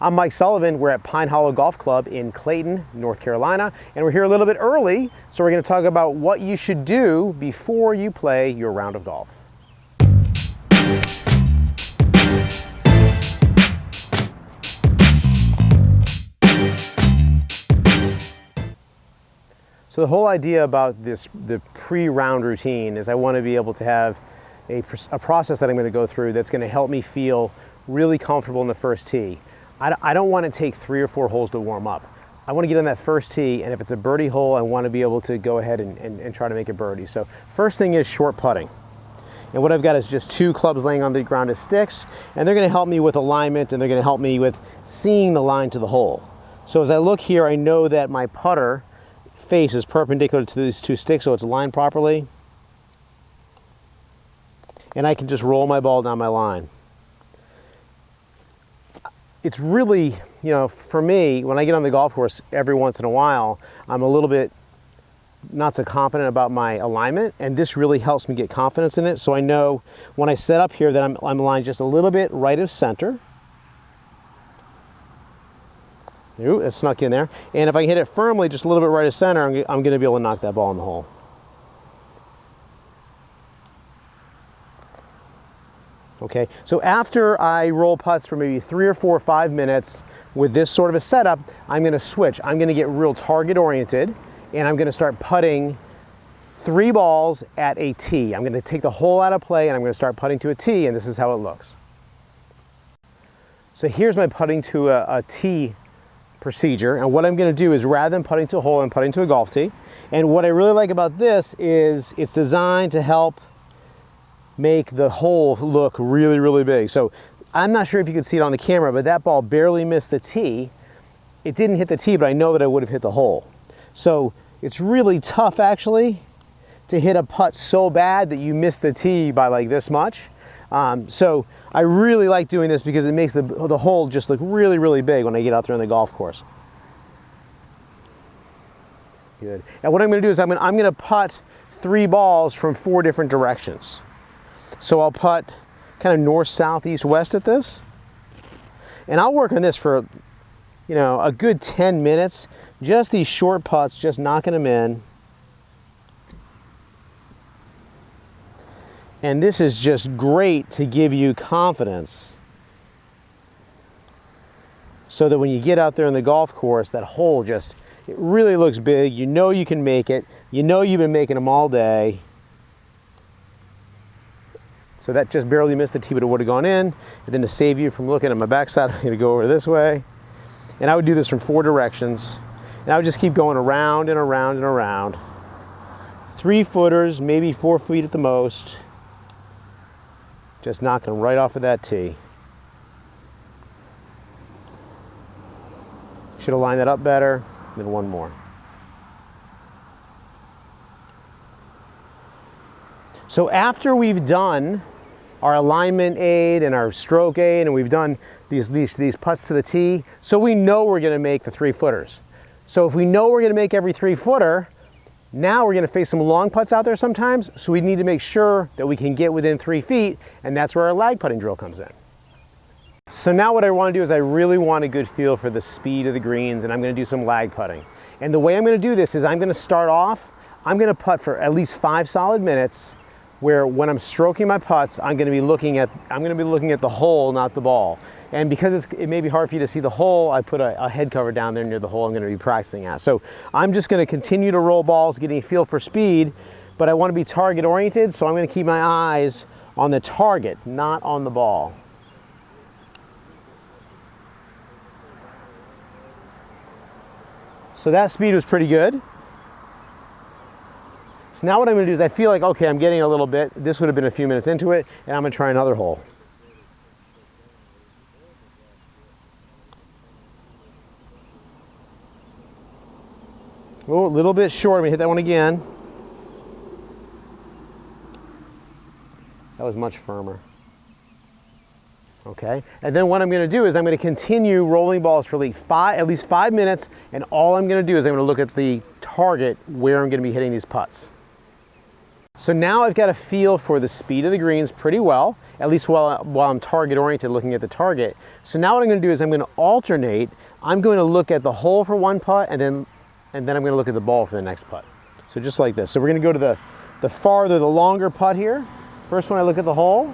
I'm Mike Sullivan. We're at Pine Hollow Golf Club in Clayton, North Carolina, and we're here a little bit early, so we're going to talk about what you should do before you play your round of golf. So the whole idea about the pre-round routine is I want to be able to have a process that I'm going to go through that's going to help me feel really comfortable in the first tee. I don't want to take 3 or 4 holes to warm up. I want to get on that first tee, and if it's a birdie hole, I want to be able to go ahead and try to make a birdie. So first thing is short putting. And what I've got is just 2 clubs laying on the ground as sticks, and they're going to help me with alignment, and they're going to help me with seeing the line to the hole. So as I look here, I know that my putter face is perpendicular to these 2 sticks, so it's aligned properly. And I can just roll my ball down my line. It's really, you know, for me, when I get on the golf course every once in a while, I'm a little bit not so confident about my alignment, and this really helps me get confidence in it. So I know when I set up here that I'm aligned just a little bit right of center. Ooh, it snuck in there. And if I hit it firmly, just a little bit right of center, I'm going to be able to knock that ball in the hole. Okay, so after I roll putts for maybe 3 or 4 or 5 minutes with this sort of a setup, I'm going to switch. I'm going to get real target oriented, and I'm going to start putting 3 balls at a tee. I'm going to take the hole out of play, and I'm going to start putting to a tee, and this is how it looks. So here's my putting to a tee procedure, and what I'm going to do is, rather than putting to a hole, I'm putting to a golf tee. And what I really like about this is it's designed to help make the hole look really, really big. So I'm not sure if you can see it on the camera, but that ball barely missed the tee. It didn't hit the tee, but I know that it would have hit the hole. So it's really tough actually to hit a putt so bad that you miss the tee by like this much. So I really like doing this because it makes the hole just look really, really big when I get out there on the golf course. Good. And what I'm going to do is I'm going to putt 3 balls from 4 different directions. So I'll putt kind of north, south, east, west at this. And I'll work on this for, you know, a good 10 minutes. Just these short putts, just knocking them in. And this is just great to give you confidence so that when you get out there on the golf course, that hole just, it really looks big. You know you can make it. You know you've been making them all day. So that just barely missed the tee, but it would have gone in. And then to save you from looking at my backside, I'm going to go over this way. And I would do this from 4 directions. And I would just keep going around and around and around. 3 footers, maybe 4 feet at the most. Just knocking right off of that tee. Should have lined that up better. Then 1 more. So after we've done our alignment aid and our stroke aid, and we've done these putts to the tee, so we know we're going to make the 3 footers. So if we know we're going to make every 3 footer, now we're going to face some long putts out there sometimes, so we need to make sure that we can get within 3 feet, and that's where our lag putting drill comes in. So now what I want to do is I really want a good feel for the speed of the greens, and I'm going to do some lag putting. And the way I'm going to do this is I'm going to start off, I'm going to putt for at least 5 solid minutes, where when I'm stroking my putts, I'm going to be looking at the hole, not the ball. And because it may be hard for you to see the hole, I put a head cover down there near the hole I'm going to be practicing at. So I'm just going to continue to roll balls, getting a feel for speed, but I want to be target oriented, so I'm going to keep my eyes on the target, not on the ball. So that speed was pretty good. So now what I'm going to do is I feel like, okay, I'm getting a little bit. This would have been a few minutes into it, and I'm going to try another hole. Oh, a little bit short. I'm going to hit that one again. That was much firmer. Okay, and then what I'm going to do is I'm going to continue rolling balls for at least 5 minutes, and all I'm going to do is I'm going to look at the target where I'm going to be hitting these putts. So now I've got a feel for the speed of the greens pretty well, at least while I'm target oriented looking at the target. So now what I'm going to do is I'm going to alternate. I'm going to look at the hole for one putt and then I'm going to look at the ball for the next putt. So just like this. So we're going to go to the longer putt here. First one I look at the hole.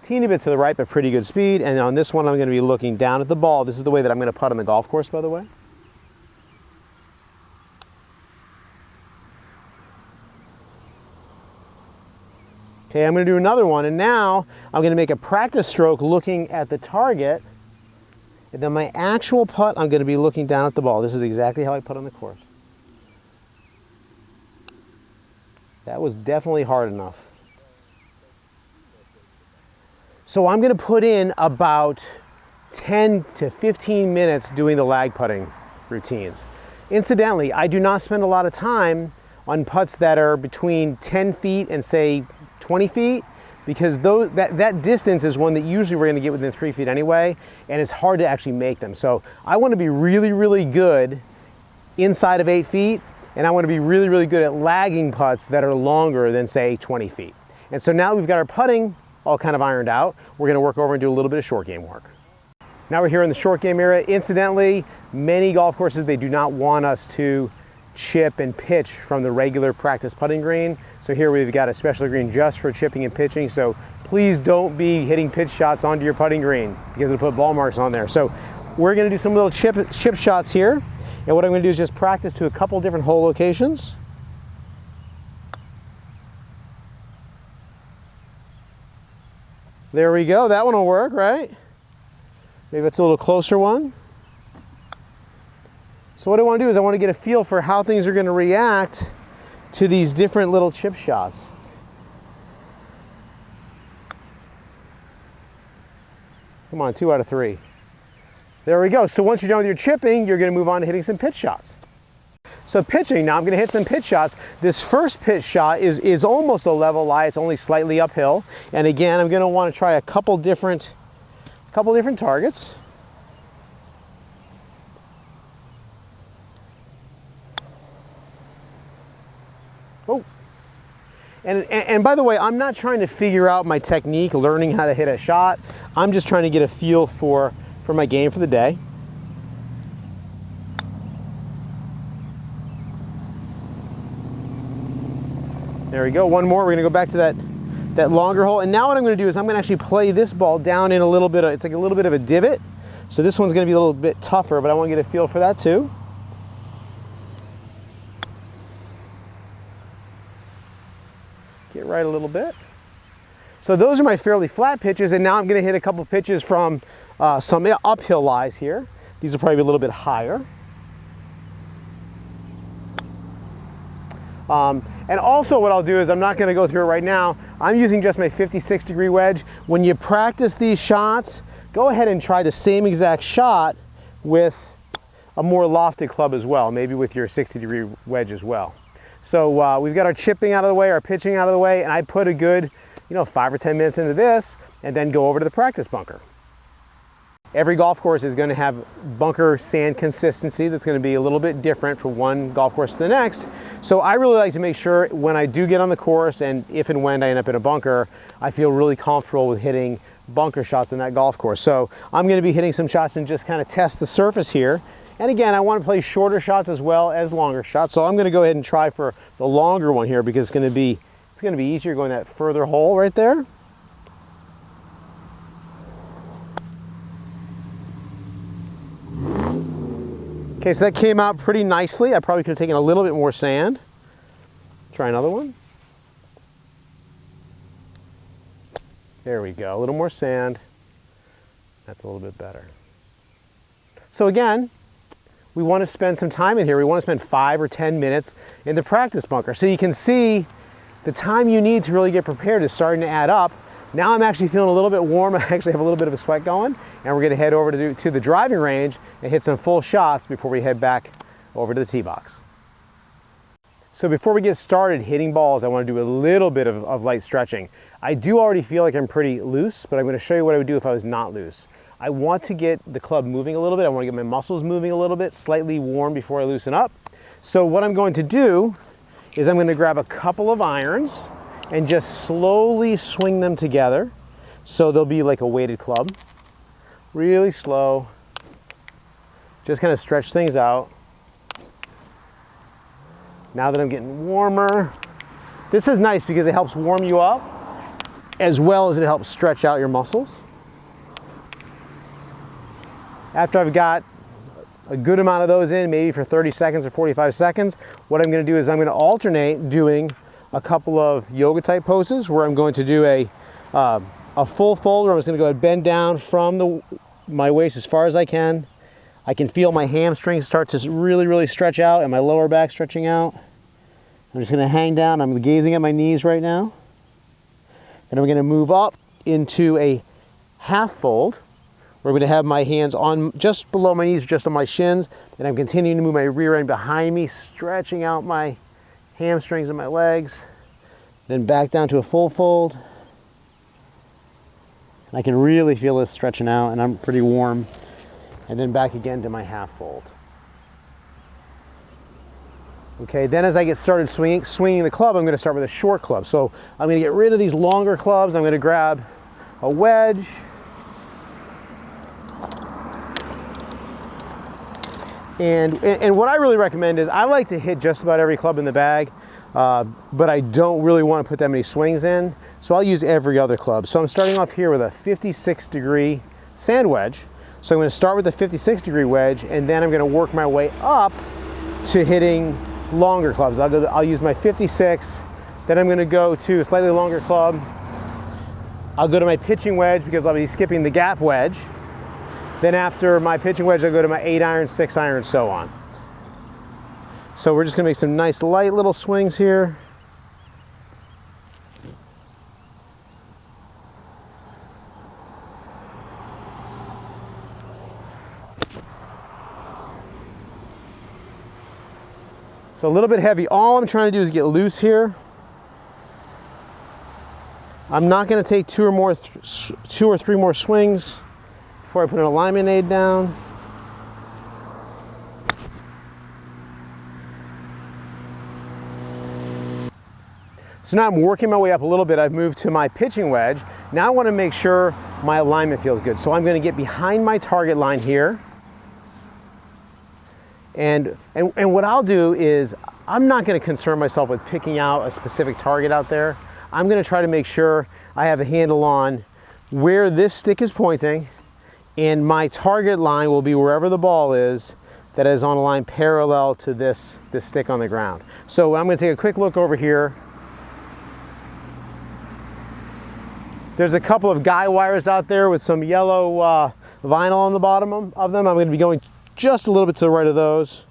Teeny bit to the right, but pretty good speed. And on this one I'm going to be looking down at the ball. This is the way that I'm going to putt on the golf course, by the way. Okay, I'm going to do another one, and now I'm going to make a practice stroke looking at the target, and then my actual putt, I'm going to be looking down at the ball. This is exactly how I putt on the course. That was definitely hard enough. So I'm going to put in about 10 to 15 minutes doing the lag putting routines. Incidentally, I do not spend a lot of time on putts that are between 10 feet and say 20 feet, because that distance is one that usually we're going to get within 3 feet anyway, and it's hard to actually make them. So I want to be really, really good inside of 8 feet, and I want to be really, really good at lagging putts that are longer than say 20 feet. And so now we've got our putting all kind of ironed out, we're going to work over and do a little bit of short game work. Now we're here in the short game area. Incidentally, many golf courses, they do not want us to chip and pitch from the regular practice putting green. So here we've got a special green just for chipping and pitching. So please don't be hitting pitch shots onto your putting green because it'll put ball marks on there. So we're going to do some little chip shots here. And what I'm going to do is just practice to a couple different hole locations. There we go. That one will work, right? Maybe it's a little closer one. So what I want to do is I want to get a feel for how things are going to react to these different little chip shots. Come on, 2 out of 3. There we go. So once you're done with your chipping, you're going to move on to hitting some pitch shots. So pitching, now I'm going to hit some pitch shots. This first pitch shot is almost a level lie. It's only slightly uphill. And again, I'm going to want to try a couple different targets. Oh, and by the way, I'm not trying to figure out my technique, learning how to hit a shot. I'm just trying to get a feel for my game for the day. There we go. One more. We're going to go back to that longer hole. And now what I'm going to do is I'm going to actually play this ball down in a little bit of, it's like a little bit of a divot. So this one's going to be a little bit tougher, but I want to get a feel for that too. Get right a little bit. So those are my fairly flat pitches, and now I'm going to hit a couple pitches from some uphill lies here. These will probably be a little bit higher. And also what I'll do is, I'm not going to go through it right now, I'm using just my 56-degree wedge. When you practice these shots, go ahead and try the same exact shot with a more lofted club as well, maybe with your 60-degree wedge as well. So we've got our chipping out of the way, our pitching out of the way, and I put a good 5 or 10 minutes into this and then go over to the practice bunker. Every golf course is going to have bunker sand consistency that's going to be a little bit different from one golf course to the next. So I really like to make sure when I do get on the course, and if and when I end up in a bunker, I feel really comfortable with hitting bunker shots in that golf course. So I'm going to be hitting some shots and just kind of test the surface here. And again, I want to play shorter shots as well as longer shots. So I'm going to go ahead and try for the longer one here, because it's going to be easier going that further hole right there. Okay, so that came out pretty nicely. I probably could have taken a little bit more sand. Try another one. There we go, a little more sand. That's a little bit better. So again, we want to spend some time in here. We want to spend 5 or 10 minutes in the practice bunker. So you can see the time you need to really get prepared is starting to add up. Now I'm actually feeling a little bit warm. I actually have a little bit of a sweat going, and we're going to head over to the driving range and hit some full shots before we head back over to the tee box. So before we get started hitting balls, I want to do a little bit of light stretching. I do already feel like I'm pretty loose, but I'm going to show you what I would do if I was not loose. I want to get the club moving a little bit. I want to get my muscles moving a little bit, slightly warm before I loosen up. So what I'm going to do is I'm going to grab a couple of irons and just slowly swing them together. So they'll be like a weighted club. Really slow. Just kind of stretch things out. Now that I'm getting warmer, this is nice because it helps warm you up as well as it helps stretch out your muscles. After I've got a good amount of those in, maybe for 30 seconds or 45 seconds, what I'm going to do is I'm going to alternate doing a couple of yoga type poses where I'm going to do a full fold where I'm just going to go ahead and bend down from my waist as far as I can. I can feel my hamstrings start to really stretch out and my lower back stretching out. I'm just going to hang down. I'm gazing at my knees right now. And I'm going to move up into a half fold. We're going to have my hands on just below my knees, just on my shins, and I'm continuing to move my rear end behind me, stretching out my hamstrings and my legs. Then back down to a full fold. And I can really feel this stretching out, and I'm pretty warm. And then back again to my half fold. Okay, then as I get started swinging the club, I'm going to start with a short club. So I'm going to get rid of these longer clubs. I'm going to grab a wedge. And what I really recommend is I like to hit just about every club in the bag, but I don't really want to put that many swings in. So I'll use every other club. So I'm starting off here with a 56-degree sand wedge. So I'm going to start with the 56-degree wedge, and then I'm going to work my way up to hitting longer clubs. I'll use my 56, then I'm going to go to a slightly longer club. I'll go to my pitching wedge because I'll be skipping the gap wedge. Then after my pitching wedge, I'll go to my 8-iron, 6-iron, and so on. So we're just going to make some nice light little swings here. So a little bit heavy. All I'm trying to do is get loose here. I'm not going to take two or three more swings before I put an alignment aid down. So now I'm working my way up a little bit. I've moved to my pitching wedge. Now I want to make sure my alignment feels good. So I'm going to get behind my target line here. And what I'll do is I'm not going to concern myself with picking out a specific target out there. I'm going to try to make sure I have a handle on where this stick is pointing, and my target line will be wherever the ball is that is on a line parallel to this stick on the ground. So I'm going to take a quick look over here. There's a couple of guy wires out there with some yellow vinyl on the bottom of them. I'm going to be going just a little bit to the right of those.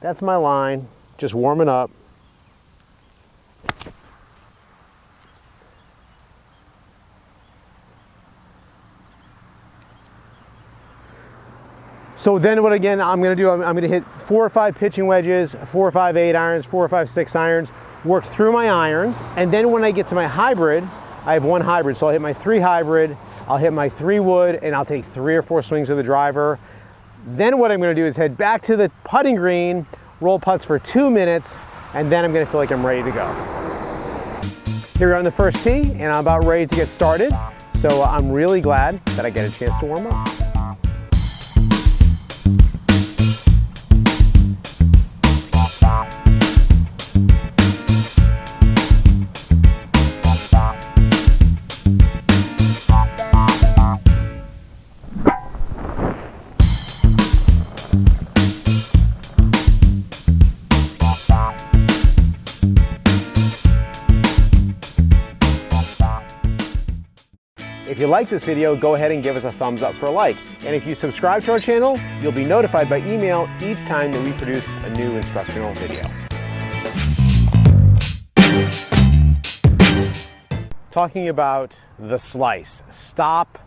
That's my line, just warming up. So then what again I'm going to do, I'm going to hit 4 or 5 pitching wedges, 4 or 5 8-irons, 4 or 5 6-irons, work through my irons, and then when I get to my hybrid, I have one hybrid. So I'll hit my 3 hybrid, I'll hit my 3 wood, and I'll take 3 or 4 swings with the driver. Then what I'm going to do is head back to the putting green, roll putts for 2 minutes, and then I'm going to feel like I'm ready to go. Here we are on the first tee, and I'm about ready to get started. So I'm really glad that I get a chance to warm up. If you like this video, go ahead and give us a thumbs up for a like. And if you subscribe to our channel, you'll be notified by email each time that we produce a new instructional video. Talking about the slice. Stop